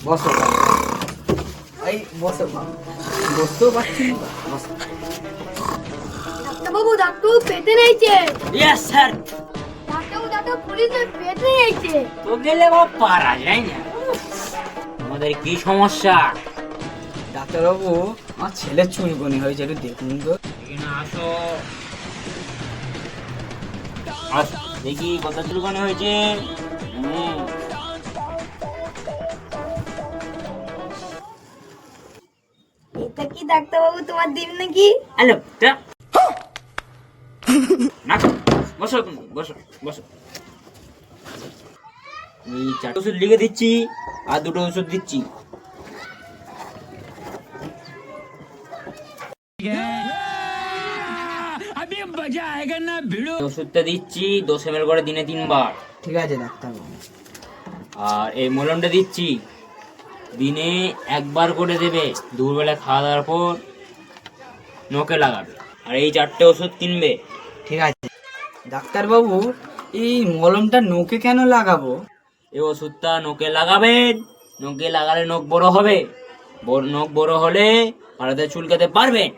বসো এই বসো, বসতেও পারছি না। ডাক্তারবাবু ডাক্তারবাবু পেতে নিয়েছে। Yes sir. ডাক্তারবাবু ডাক্তার পুলিশ পেতে নিয়েছে। তো গেলে পারা যায় না, আমাদের কি সমস্যা? ডাক্তারবাবু আমার ছেলের চুলকনি হয়েছে, একটু দেখুন তো। এখানে আসো, আসো দেখি কত চুলকানি হয়েছে। এটা কি ডাক্তারবাবু তোমার দিন নাকি? হ্যালো না, বসো বসো বসো। আমি 4টা ওষুধ লিখে দিচ্ছি আর 2টো ওষুধ দিচ্ছি। ওষুধটা দিচ্ছি 10 ml করে দিনে 3 বার। ঠিক আছে ডাক্তারবাবু। আর এই মলমটা দিচ্ছি দিনে 1 বার করে দেবে, দুপুরবেলা খাওয়া দাওয়ার পর নখে লাগাবে। আর এই 4টে ওষুধ কিনবে। ঠিক আছে ডাক্তারবাবু, এই মলমটা নোকে কেন লাগাবো? এই ওষুধটা নখে লাগাবেন, নখে লাগালে নখ বড় হবে, নখ বড় হলে পাড়াতে চুলকাতে পারবেন।